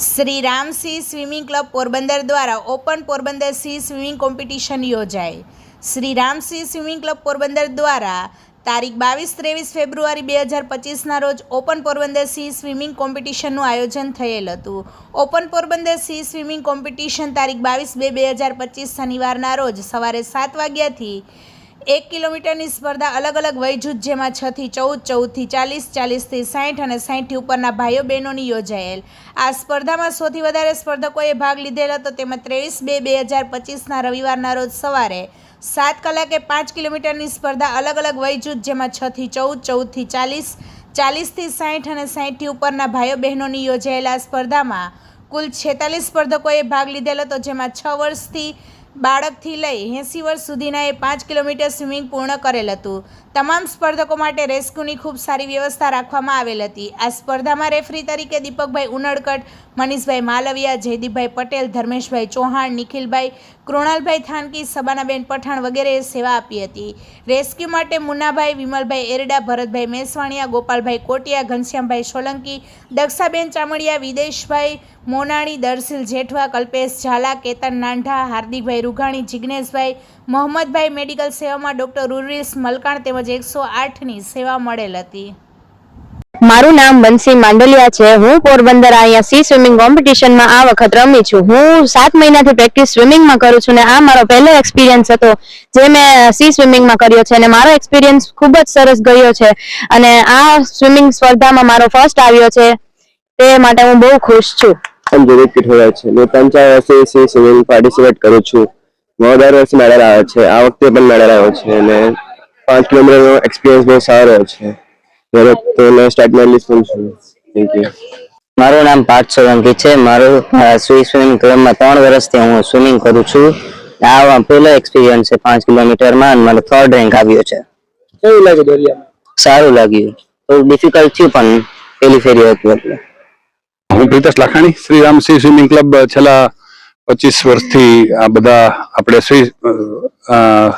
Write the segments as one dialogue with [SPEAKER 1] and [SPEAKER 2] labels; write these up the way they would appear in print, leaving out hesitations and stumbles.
[SPEAKER 1] Shri Ram sea swimming club Porbandar દ્વારા open Porbandar sea swimming competition યોજાઈ। Shri Ram sea swimming club Porbandar દ્વારા તારીખ 22-23 ફેબ્રુઆરી 2025ના રોજ ઓપન પોરબંદર સી સ્વિમિંગ કોમ્પિટિશનનું આયોજન થયેલ હતું। Open Porbandar sea swimming competition તારીખ 22/2/2025 શનિવારના રોજ સવારે 7 વાગ્યાથી 1 કિલોમીટરની સ્પર્ધા અલગ અલગ વયજૂથ જેમાં 6 થી 14, 14 થી 40, 40 થી 60 અને 60 થી ઉપરના ભાઈઓ બહેનોની યોજાયેલ। આ સ્પર્ધામાં સૌથી વધારે સ્પર્ધકોએ ભાગ લીધેલ હતો। તેમાં 23/2/2025ના રવિવારના રોજ સવારે 7 કલાકે 5 કિલોમીટરની સ્પર્ધા અલગ અલગ વયજૂથ જેમાં 6 થી 14, 14 થી 40, 40 થી 60 અને 60 થી ઉપરના ભાઈઓ બહેનોની યોજાયેલા સ્પર્ધામાં કુલ 46 સ્પર્ધકોએ ભાગ લીધેલ હતો, જેમાં 6 વર્ષથી બાળકથી લઈ 80 વર્ષ સુધીનાએ 5 કિલોમીટર સ્વિમિંગ પૂર્ણ કરેલ હતું। તમામ સ્પર્ધકો માટે રેસ્ક્યુની ખૂબ સારી વ્યવસ્થા રાખવામાં આવેલ હતી। આ સ્પર્ધામાં રેફરી તરીકે દીપકભાઈ ઉનડકટ, મનીષભાઈ માલવિયા, જયદીપભાઈ પટેલ, ધર્મેશભાઈ ચૌહાણ, નિખિલભાઈ, કૃણાલભાઈ થાનકી, સબાનાબેન પઠાણ વગેરેએ સેવા આપી હતી। રેસ્ક્યુ માટે મુન્નાભાઈ, વિમલભાઈ એરડા, ભરતભાઈ મેસવાણિયા, ગોપાલભાઈ કોટિયા, ઘનશ્યામભાઈ સોલંકી, દક્ષાબેન ચામડિયા, વિદેશભાઈ મોનાણી, દરસિલ જેઠવા, કલ્પેશ ઝાલા, કેતન નાંઢા, હાર્દિકભાઈ રૂઘાણી, જિગ્નેશભાઈ, મોહમ્મદભાઈ મેડિકલ સેવામાં ડૉક્ટર ઉર્વિસ મલકાણ તેમજ 108ની સેવા મળેલ હતી।
[SPEAKER 2] મારું નામ બંસી માંડલિયા છે। હું પોરબંદર અહીંયા સી સ્વિમિંગ કોમ્પિટિશનમાં આ વખત રમી છું। હું 7 મહિનાથી પ્રેક્ટિસ સ્વિમિંગમાં કરું છું ને આ મારો પહેલો એક્સપિરિયન્સ હતો જે મેં સી સ્વિમિંગમાં કર્યો છે અને મારો એક્સપિરિયન્સ ખૂબ જ સરસ ગયો છે અને આ સ્વિમિંગ સ્પર્ધામાં મારો ફર્સ્ટ આવ્યો છે તે માટે હું બહુ ખુશ છું।
[SPEAKER 3] અંજલિ કિઠોડા છે। मैं 5 વર્ષથી સી સ્વિમિંગ પાર્ટિસિપેટ કરું છું। મારો દર વર્ષે મેડલ આવે છે। આ વખતે પણ મેડલ આવ્યો છે અને 5 કિલોમીટરનો એક્સપિરિયન્સ બહુ સારો છે। તો મેં સ્ટાર્ટ મેડલિસ્ટ પણ છું। Thank you.
[SPEAKER 4] મારું નામ પાર્થ સોલંકી છે। મારું સ્વી સ્વિમિંગ ક્લબમાં 3 વર્ષથી હું સ્વિમિંગ કરું છું। આ પહેલો એક્સપિરિયન્સ છે 5 કિલોમીટરમાં અને મને 3rd રેન્ક આવ્યો છે।
[SPEAKER 3] કેવું લાગે દરિયામાં?
[SPEAKER 4] સારું લાગ્યું। થોડું ડિફિકલ્ટ થયું પણ પહેલી ફેરી હતું એટલે।
[SPEAKER 5] હું Pritesh Lakhani, Shri Ram sea swimming club છેલ્લા 25 વર્ષથી આ બધા આપણે સ્વી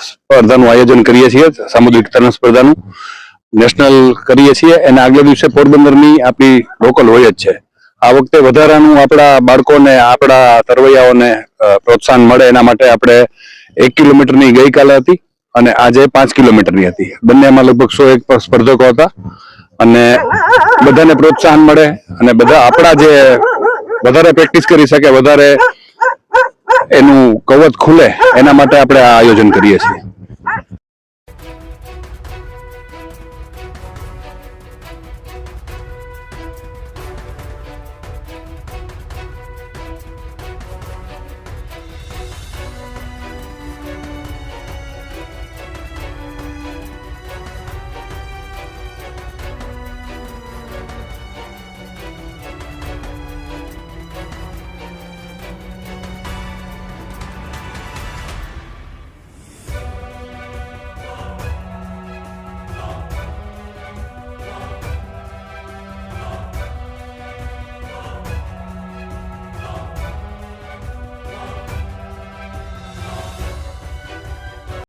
[SPEAKER 5] સ્પર્ધાનું આયોજન કરીએ છીએ। સામુદ્રિક તરણ સ્પર્ધાનું નેશનલ કરીએ છીએ અને આગલે દિવસે પોરબંદરની આપણી લોકલ હોય જ છે। આ વખતે વધારાનું આપણા બાળકોને આપણા તરવૈયાઓને પ્રોત્સાહન મળે એના માટે આપણે 1 કિલોમીટરની ગઈકાલે હતી અને આજે 5 કિલોમીટરની હતી। બંનેમાં લગભગ 101 સ્પર્ધકો હતા અને બધાને પ્રોત્સાહન મળે અને બધા આપણા જે વધારે પ્રેક્ટિસ કરી શકે, વધારે એનું કવચ ખુલે એના માટે આપણે આ આયોજન કરીએ છીએ।